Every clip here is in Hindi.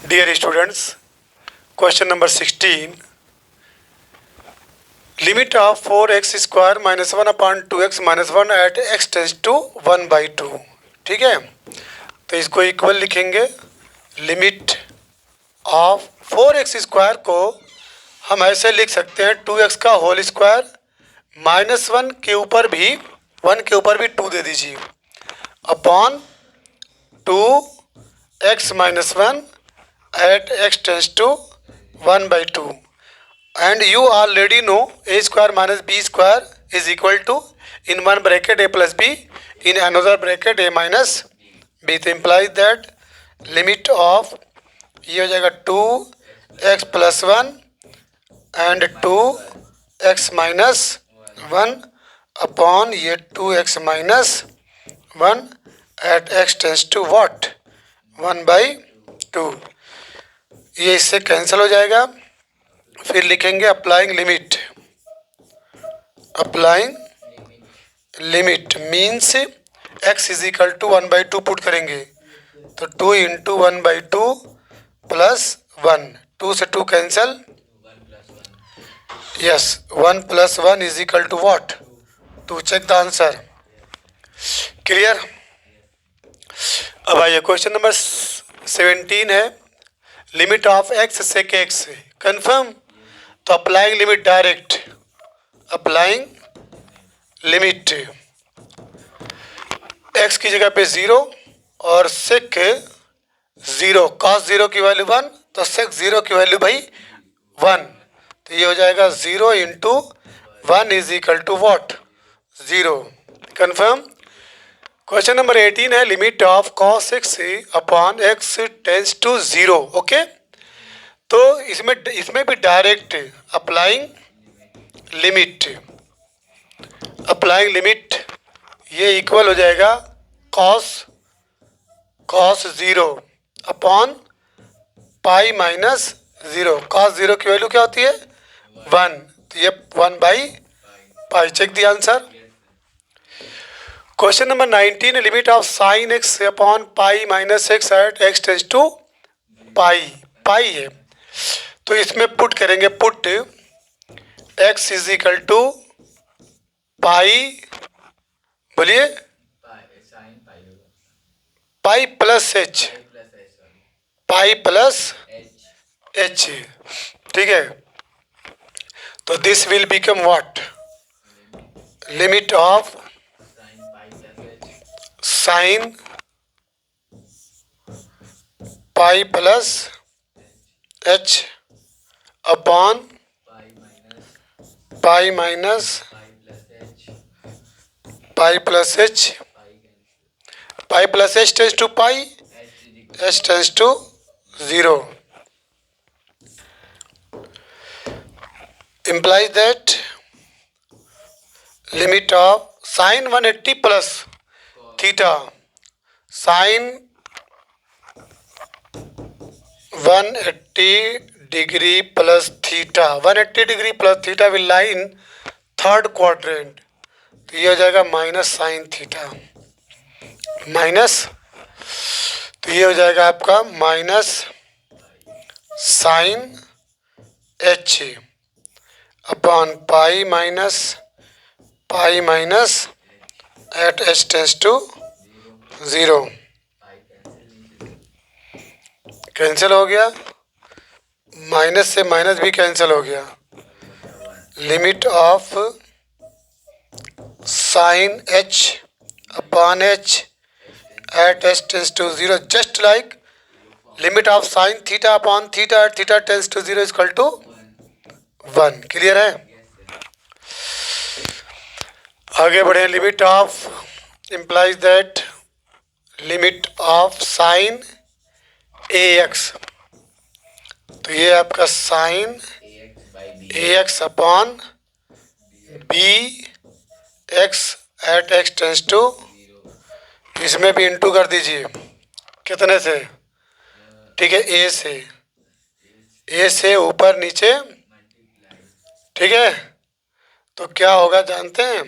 Dear students, question number 16. Limit of 4x square minus 1 upon 2x minus 1 at x tends to 1 by 2. ठीक है, तो इसको इक्वल लिखेंगे. लिमिट ऑफ 4x स्क्वायर को हम ऐसे लिख सकते हैं 2x का होल स्क्वायर माइनस 1 के ऊपर भी 2 दे दीजिए upon 2x minus 1 at x tends to 1 by 2. And you already know a square minus b square is equal to in one bracket a plus b, in another bracket a minus b. तो implies that limit of ये हो जाएगा 2x plus 1 and 2x minus 1 upon ये 2x minus 1 at x tends to what? 1 by 2. ये इससे कैंसिल हो जाएगा. फिर लिखेंगे applying limit means x is equal to 1 by 2 put करेंगे तो 2 इंटू 1 by 2 प्लस 1. 2 से 2 cancel. Yes, 1 plus 1 is equal to what? 2. Check the answer. Clear. अब आइए क्वेश्चन नंबर 17 है. Limit of x sec x confirm. तो applying limit direct. Applying limit x की जगह पे 0 और सेक 0. कॉस 0 की वैल्यू 1 तो सेक 0 की वैल्यू भाई 1. तो ये हो जाएगा 0 into 1 is equal to what? 0. Confirm. Question number 18 है. Limit of cos x upon x tends to 0. Okay, तो इसमें भी डायरेक्ट अप्लाइंग लिमिट ये इक्वल हो जाएगा cos 0 upon pi minus 0. Cos 0 की वैल्यू क्या होती है? 1. तो ये 1 by pi. Check the answer. Question number 19. Limit of sine x upon pi minus x at x tends to pi है. तो इसमें पुट करेंगे. Put x is equal to pi, बोलिए, pi plus h. Pi plus h. ठीक है, तो this will become what? Limit of sine pi plus h upon pi minus pi plus h. Pi plus h tends to pi, h tends to 0. implies that limit of sin 180 plus theta, sin 180 degree plus theta, 180 degree plus theta will lie in third quadrant. तो ये हो जाएगा माइनस साइन थीटा माइनस. तो ये हो जाएगा आपका minus sine H upon pi minus at H tends to 0. Cancel हो गया. माइनस से माइनस भी कैंसिल हो गया. Limit of sine H upon H at H tends to 0 just like limit of sine theta upon theta at theta tends to 0 is equal to 1. Clear है. आगे बढ़े. Limit of implies that limit of sine A X. तो ये आपका sign A X upon B X at X tends to, इसमें भी इंटू कर दीजिए. कितने से? ठीक है, ए से ऊपर नीचे. ठीक है, तो क्या होगा जानते हैं?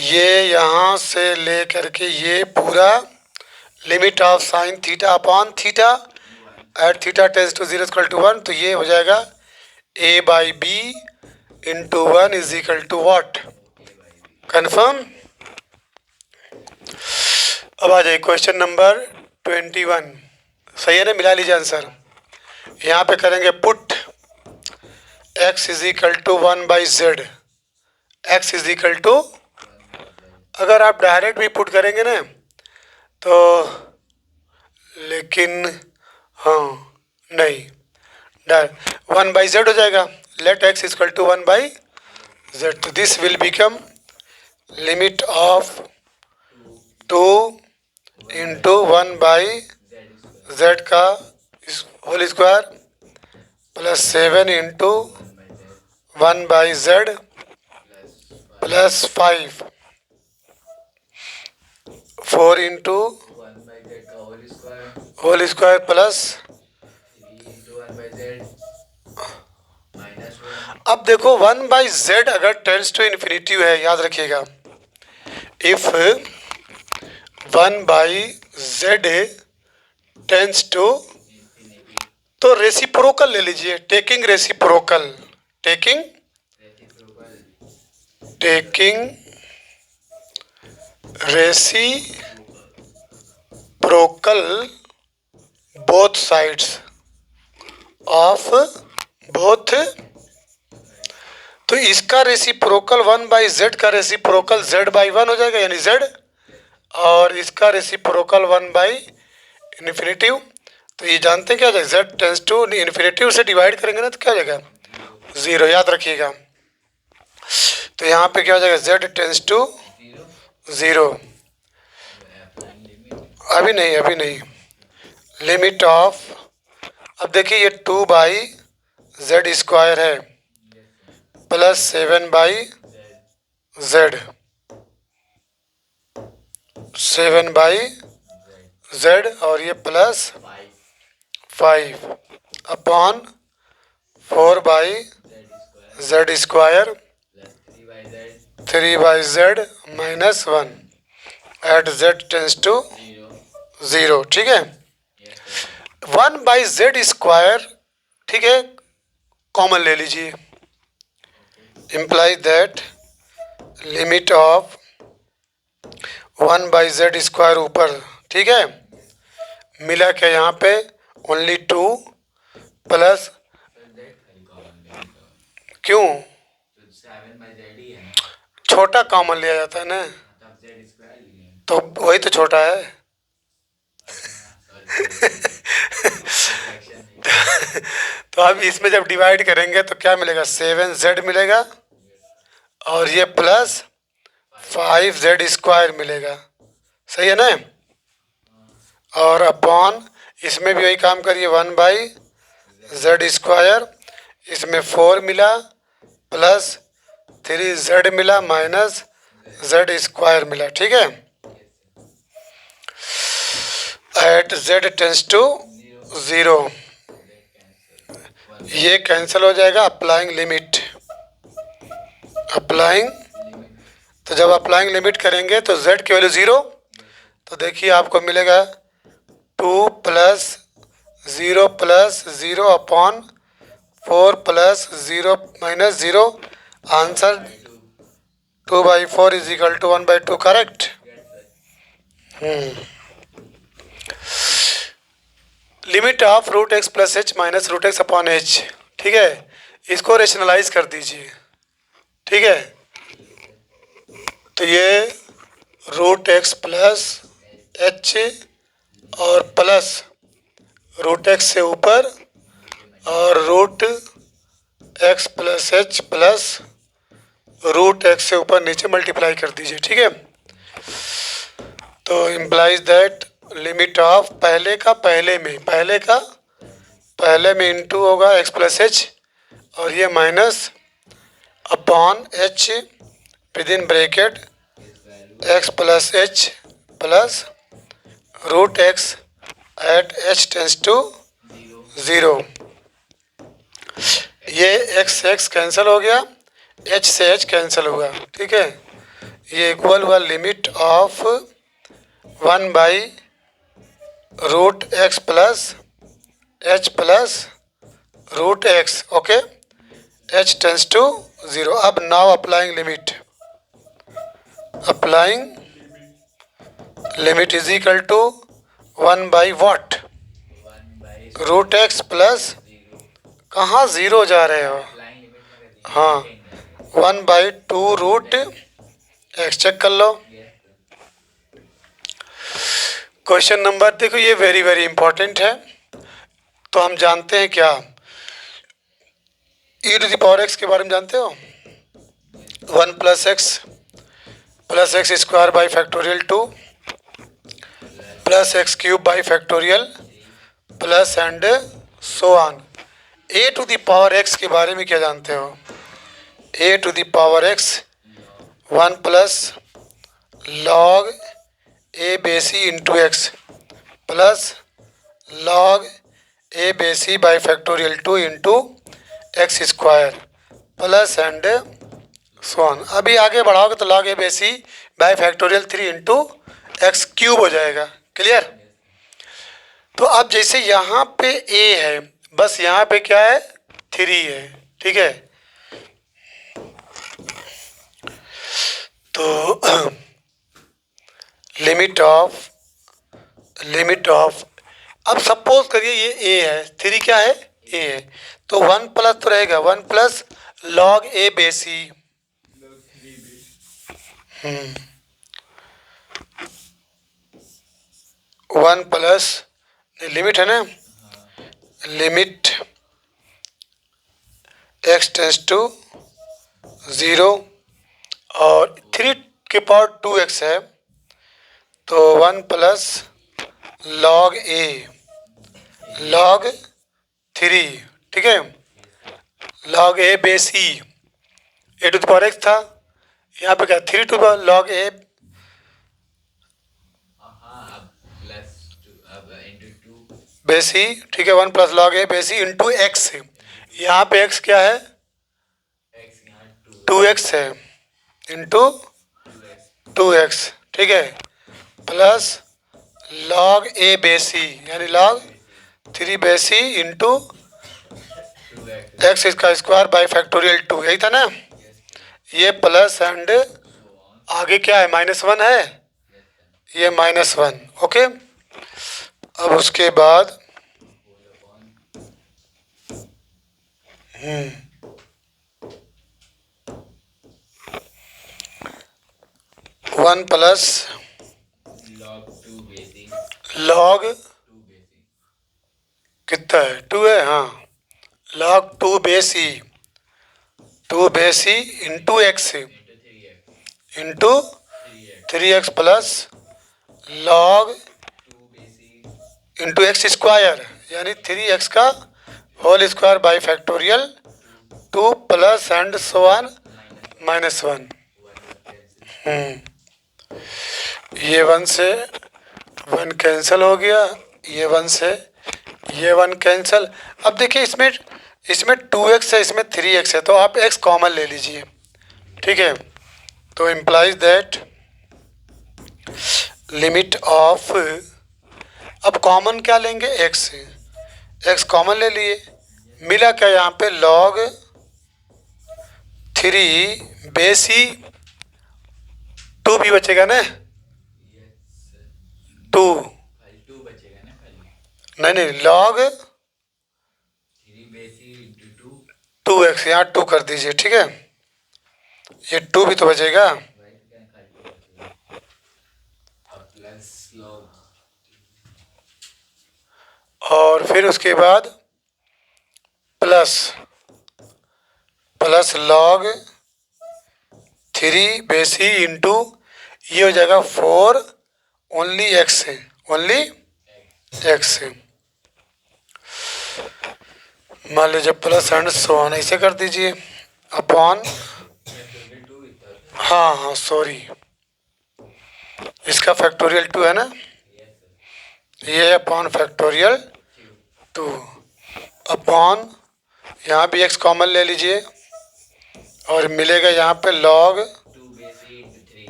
ये यहाँ से ले करके ये पूरा limit of sine theta upon theta at theta tends to 0 equal to 1, तो ये हो जाएगा a by b into 1 is equal to what, confirm. अब आ जाए क्वेश्चन नंबर 21, सही है ना, मिला लीजिए आंसर। यहाँ पे करेंगे put x is equal to 1 by Z, X is equal to, अगर आप डायरेक्ट भी पुट करेंगे ना तो, लेकिन हाँ नहीं, 1 बाई जेड हो जाएगा, let x equal to 1 by z, तो this will become limit of 2 into 1 by z का whole square plus 7 into 1 by z plus 5, 4 into whole square plus, अब देखो 1 बाई जेड अगर टेंस टू इन्फिनिटी है, याद रखिएगा, if 1 by z tends to, तो रेसिप्रोकल ले लीजिए, taking reciprocal, taking reciprocal both sides of both, तो इसका रेसिप्रोकल 1 बाई जेड का रेसिप्रोकल z बाई 1 हो जाएगा, यानी z, और इसका रेसिप्रोकल 1 बाई इन्फिनिटिव, तो ये जानते हैं क्या हो जाएगा, z टेंस टू इन्फिनिटिव से डिवाइड करेंगे ना तो क्या हो जाएगा 0, याद रखिएगा। तो यहाँ पे क्या हो जाएगा, z टेंस टू 0, अभी नहीं, लिमिट ऑफ, अब देखिए ये 2 बाई जेड स्क्वायर है plus 7 by Z, 7 by Z, और ये plus 5 upon 4 by Z square 3 by Z minus 1 at Z tends to 0, ठीक है। 1 बाई जेड स्क्वायर, ठीक है, कॉमन ले लीजिए, imply that limit of 1 by Z square ऊपर, ठीक है, मिला क्या यहाँ पे ओनली 2 प्लस, क्यों, छोटा कॉमन लिया जाता है ना, तो वही तो छोटा है तो अब इसमें जब डिवाइड करेंगे तो क्या मिलेगा, 7z मिलेगा और ये प्लस 5z स्क्वायर मिलेगा, सही है ना, और अपॉन इसमें भी वही काम करिए, 1 बाई जेड स्क्वायर, इसमें 4 मिला प्लस 3z मिला माइनस जेड स्क्वायर मिला, ठीक है, एट z टेंस टू 0, ये कैंसिल हो जाएगा, अप्लाइंग लिमिट, अप्लाइंग, तो जब अप्लाइंग लिमिट करेंगे तो z की वैल्यू 0, तो देखिए आपको मिलेगा 2 plus 0 plus 0 upon 4 plus 0 minus 0, answer 2 by 4 is equal to 1 by 2, correct. Limit of root X plus H minus root X upon H, ठीक है, इसको रेशनलाइज कर दीजिए, ठीक है, तो ये रूट एक्स प्लस एच और प्लस रूट एक्स से ऊपर और root X plus H plus root X से ऊपर नीचे मल्टीप्लाई कर दीजिए, ठीक है, तो इम्प्लाइज दैट लिमिट ऑफ पहले का पहले में इंटू होगा एक्स प्लस एच और ये minus upon H within bracket X plus H plus root X at H tends to 0, ये एक्स एक्स कैंसिल हो गया, एच से एच कैंसिल हुआ, ठीक है, ये इक्वल हुआ limit of 1 by root X plus H plus root X. Okay, H tends to 0. अब now applying limit. Applying limit is equal to 1 by what? Root X plus, कहाँ ज़ीरो जा रहे हो? हाँ, 1/2 रूट एक्स. चेक कर लो. क्वेश्चन नंबर देखो, ये वेरी वेरी इंपॉर्टेंट है. तो हम जानते हैं क्या, e to the power x के बारे में जानते हो? 1 plus x square by factorial 2 plus x cube by factorial plus and so on. A to the power x के बारे में क्या जानते हो? A to the power x 1 plus log a base e into x plus log a base e by factorial 2 into x square plus and so on. अभी आगे बढ़ाओगे तो log a base e by factorial 3 into x cube हो जाएगा. क्लियर? तो अब जैसे यहाँ पे ए है, बस यहाँ पे क्या है? 3 है. ठीक है, तो लिमिट ऑफ अब सपोज करिए ये ए है, 3 क्या है? ए है. तो 1 प्लस तो रहेगा, 1 प्लस लॉग ए बेसी. 1 प्लस लिमिट है ना, लिमिट एक्स टेंस टू 0 और 3 के पावर 2x है. तो 1 प्लस लॉग ए लॉग 3. ठीक है, लॉग ए बेसी ए टू द पावर एक्स था, यहाँ पे क्या 3 टू पावर लॉग ए बेसी. ठीक है, 1 plus log a base e into x. यहाँ पे एक्स क्या है? 2x है इंटू 2x. ठीक है, प्लस लॉग ए बेसी यानी लॉग 3 बेसी इंटू एक्स का स्क्वायर बाई फैक्टोरियल 2. यही था ना? ये प्लस एंड आगे क्या है? -1 है, ये -1. ओके, अब उसके बाद 1 प्लस लॉग कितना है? 2 है. हाँ, log 2 base e into X into 3x plus log into x square यानी 3x का whole square by factorial 2 plus and so on -1. ये 1 से 1 कैंसिल हो गया, ये 1 से ये 1 कैंसिल. अब देखिए इसमें 2x है, इसमें 3x है, तो आप x कॉमन ले लीजिए. ठीक है, तो इम्प्लाइज दैट लिमिट ऑफ, अब कॉमन क्या लेंगे? x कॉमन ले लिए, मिला क्या यहाँ पे? लॉग 3 बेसी 2 भी बचेगा ना? 2 नहीं, लॉग 2x, यहाँ 2 कर दीजिए. ठीक है, ये 2 भी तो बचेगा. और फिर उसके बाद प्लस लॉग 3 बेसी इंटू ये हो जाएगा 4 ओनली एक्स है, ओनली एक्स है. मान लीजिए प्लस एंड सो ऑन ऐसे कर दीजिए अपॉन. हाँ सॉरी, इसका फैक्टोरियल 2 है ना, ये अपॉन फैक्टोरियल 2 अपॉन यहाँ भी x कॉमन ले लीजिए और मिलेगा यहाँ पे लॉग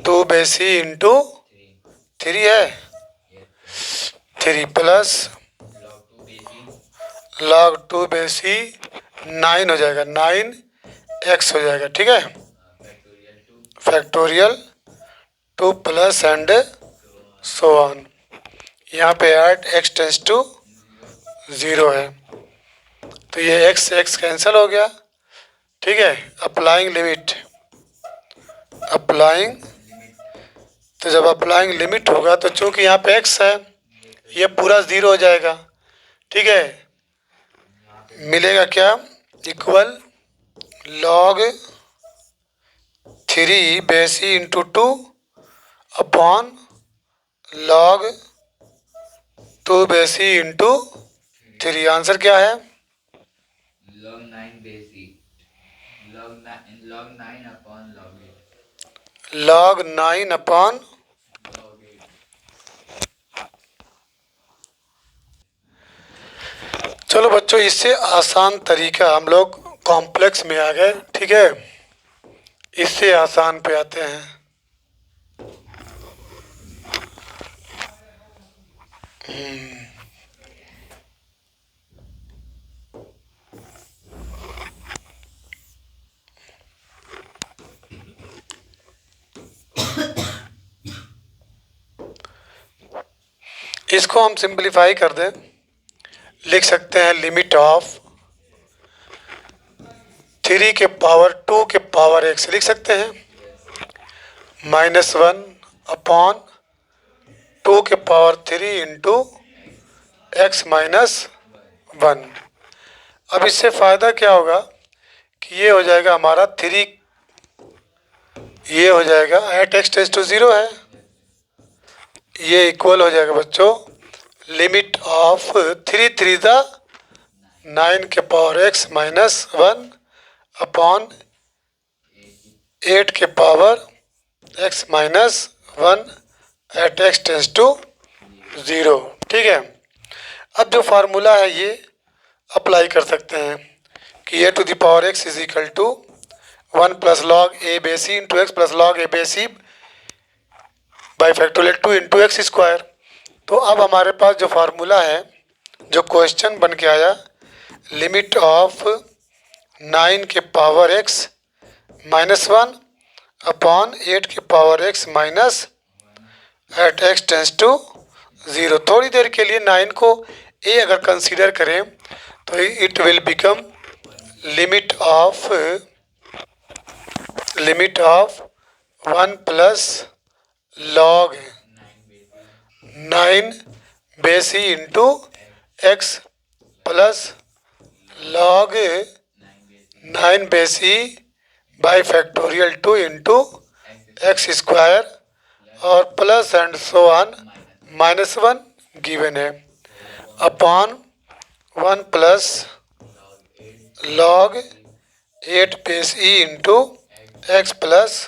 2 बेसी इंटू 3 है, 3 प्लस log 2 बेस ई 9 हो जाएगा, 9x हो जाएगा, ठीक है। Factorial 2 plus and so on. यहाँ पे ऐड x टेंस टू 0 है, तो ये x कैंसिल हो गया, ठीक है। अप्लाइंग लिमिट, अप्लाइंग, तो जब अप्लाइंग लिमिट होगा तो चूंकि यहाँ पे x है, ये पूरा 0 हो जाएगा, ठीक है। मिलेगा क्या, equal log 3 base E into 2 upon log 2 base E into 3। Answer क्या है, log 9 बेस ई, log 9 upon log 8, log 9 upon. log 8। चलो बच्चों, इससे आसान तरीका हम लोग कॉम्प्लेक्स में आ गए, ठीक है। इससे आसान पे आते हैं। इसको हम सिंपलीफाई कर दें, लिख सकते हैं लिमिट ऑफ 3 के पावर 2 के पावर x लिख सकते हैं, -1 अपॉन 2 के पावर 3 इंटू x माइनस 1। अब इससे फ़ायदा क्या होगा कि ये हो जाएगा हमारा 3, ये हो जाएगा एट x टेंस टू 0 है, ये इक्वल हो जाएगा बच्चों लिमिट ऑफ 3 3 द 9 के पावर x माइनस 1 अपॉन 8 के power x minus 1 at x tends to 0, ठीक है। अब जो फार्मूला है ये अप्लाई कर सकते हैं कि a to the power x is equal to 1 plus log a base e into x plus log a base e by factorial 2 into x square. तो अब हमारे पास जो फार्मूला है, जो क्वेश्चन बन के आया, लिमिट ऑफ 9 के पावर x माइनस 1 अपॉन 8 के power x minus at x tends to 0। थोड़ी देर के लिए 9 को a अगर कंसीडर करें तो it will become limit of 1 plus log 9 base E into x plus log 9 base E by factorial 2 into x square और plus and so on -1 given है upon 1 plus log 8 base E into x plus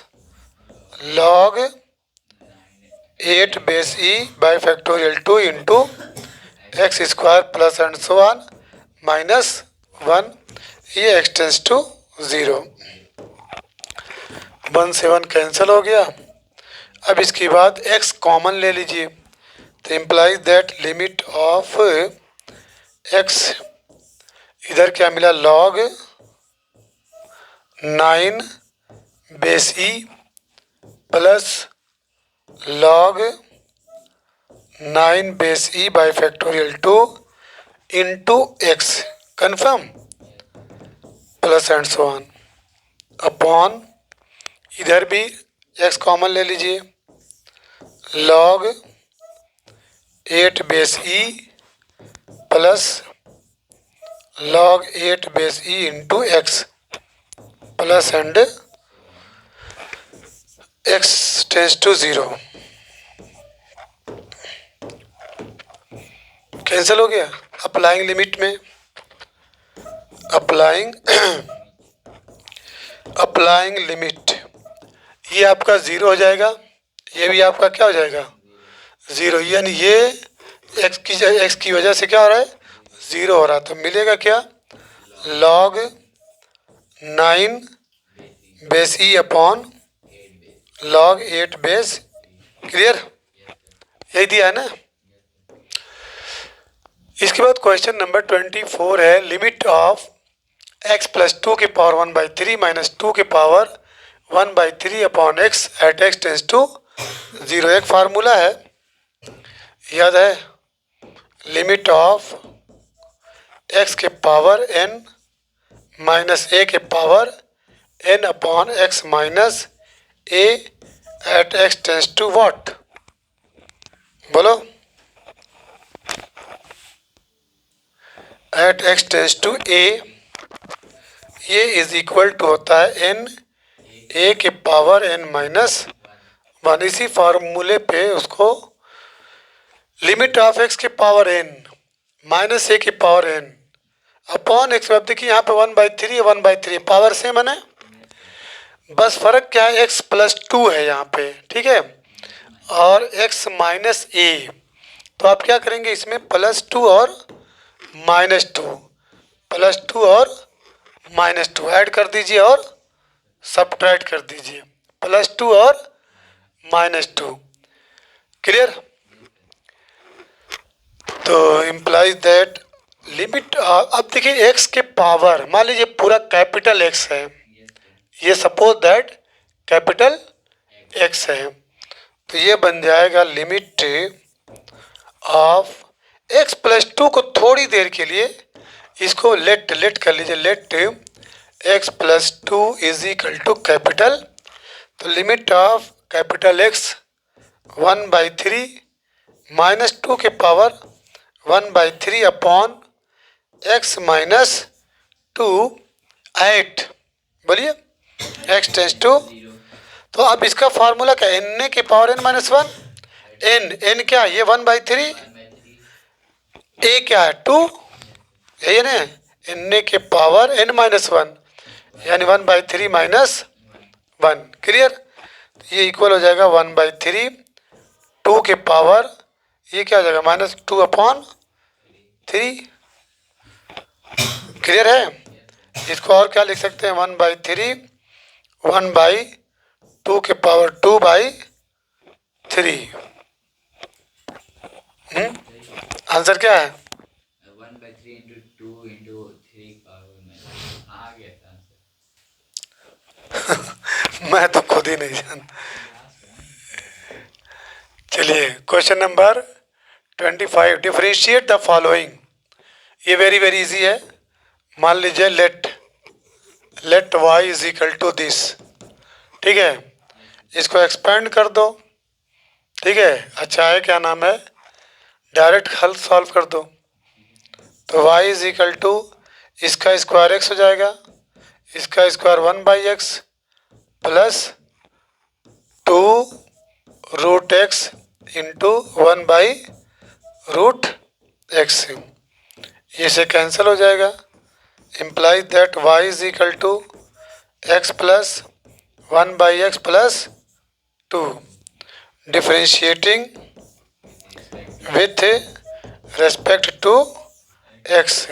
log 8 base E by factorial 2 into x square plus and so on -1, ये एक्स टेंस टू 0। 1 से 1 कैंसिल हो गया। अब इसके बाद x कॉमन ले लीजिए, तो implies that limit of x, इधर क्या मिला, log 9 base E plus log 9 base E by factorial 2 into X, confirm, plus and so on upon, इधर भी x कॉमन ले लीजिए, log 8 base E plus log 8 base E into x plus and X tends to 0, cancel हो गया। अप्लाइंग लिमिट में अप्लाइंग लिमिट, ये आपका 0 हो जाएगा, ये भी आपका क्या हो जाएगा 0, यानी ये x की वजह से क्या हो रहा है 0 हो रहा है, तो मिलेगा क्या, लॉग 9 बेस ई अपॉन लॉग 8 बेस, क्लियर, यही दिया है ना। इसके बाद क्वेश्चन नंबर 24 है, लिमिट ऑफ x प्लस 2 के पावर 1/3 माइनस 2 के power 1/3 upon x at x tends to 0। एक फार्मूला है, याद है, लिमिट ऑफ x के पावर n माइनस a के power n upon x minus a at x tends to what, बोलो, at x tends to a, ये इज इक्वल टू होता है n a के पावर n माइनस 1। इसी फार्मूले पे उसको लिमिट ऑफ x के पावर n माइनस a के पावर n अपॉन x, अब देखिए यहाँ पे 1/3 1/3 पावर सेम है ना, बस फर्क क्या है, x प्लस 2 है यहाँ पे, ठीक है, और x माइनस a, तो आप क्या करेंगे, इसमें प्लस 2 और माइनस 2, प्लस 2 और माइनस 2 ऐड कर दीजिए और सब्ट्रैक्ट कर दीजिए, प्लस 2 और माइनस 2, क्लियर। तो इम्प्लाइज दैट लिमिट, अब देखिए x के पावर, मान लीजिए पूरा कैपिटल X है, ये सपोज दैट कैपिटल X है, तो ये बन जाएगा लिमिट ऑफ x प्लस 2 को थोड़ी देर के लिए इसको लेट कर लीजिए, let x plus 2 is equal to capital, तो limit of capital X 1/3 minus 2 के पावर 1/3 अपॉन x माइनस 2 8, बोलिए x टेंस टू, तो अब इसका फार्मूला क्या है, n के पावर n माइनस 1, n क्या है, ये 1/3, a क्या है 2, यही ना, n के पावर n माइनस 1 यानी 1/3 माइनस 1, क्लियर। ये इक्वल हो जाएगा 1/3 2 के पावर, ये क्या हो जाएगा माइनस 2 अपॉन 3, क्लियर है। इसको और क्या लिख सकते हैं, 1/3 1/2 के पावर 2/3, आंसर क्या है, 1/3 into 2 into 3 power में आ गया था आंसर। मैं तो खुद ही नहीं जानता। चलिए question number 25, differentiate the following, ये वेरी वेरी इजी है। मान लीजिए let y is equal to this, ठीक है, इसको एक्सपेंड कर दो, ठीक है, अच्छा है, क्या नाम है, डायरेक्ट हल सॉल्व कर दो, तो y इज इक्वल टू इसका स्क्वायर x हो जाएगा, इसका square 1/x plus 2√x into 1/√x, ये से कैंसिल हो जाएगा, implies that y is equal to x plus 1/x plus 2, differentiating with respect to x,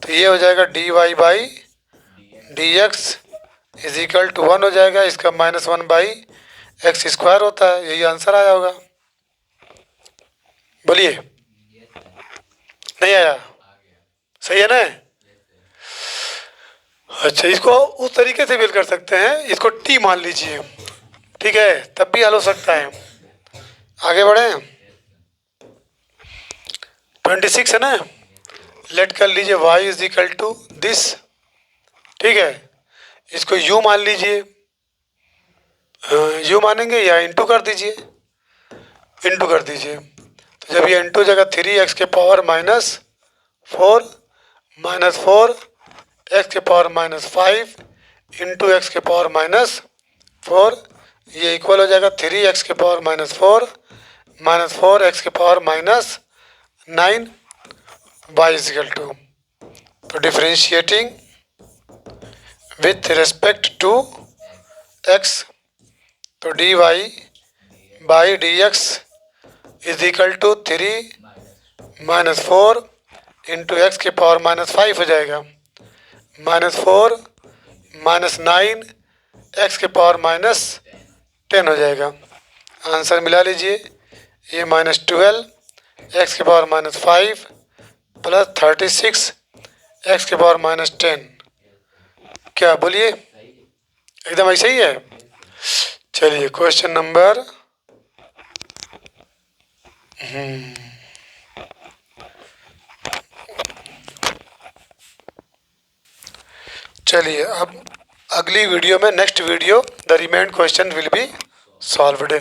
तो ये हो जाएगा dy/dx इज इक्वल टू 1 हो जाएगा, इसका माइनस 1/x स्क्वायर होता है, यही आंसर आया होगा, बोलिए, नहीं आया, सही है ना। अच्छा, इसको उस तरीके से भी कर सकते हैं, इसको t मान लीजिए, ठीक है, तब भी हल हो सकता है। आगे बढ़े, 26 है ना, लेट कर लीजिए y is equal to this, ठीक है, इसको u मान लीजिए, u मानेंगे या इंटू कर दीजिए, इंटू कर दीजिए, तो जब ये इंटू जगह 3x के पावर माइनस 4 x के पावर माइनस 5 इंटू x के पावर माइनस 4, ये इक्वल हो जाएगा 3x के पावर माइनस 4 4x के power minus 9 y is equal to, तो differentiating with respect to x, तो dy/dx is equal to 3 minus 4 into x के पावर माइनस 5 हो जाएगा, माइनस 4 माइनस 9 x के पावर माइनस 10 हो जाएगा, आंसर मिला लीजिए, ये -12 x के पावर माइनस 5 प्लस 36 एक्स के पावर माइनस 10। क्या बोलिए, एकदम ऐसे ही है। चलिए क्वेश्चन नंबर चलिए अब अगली वीडियो में, next video, the remain question will be solved.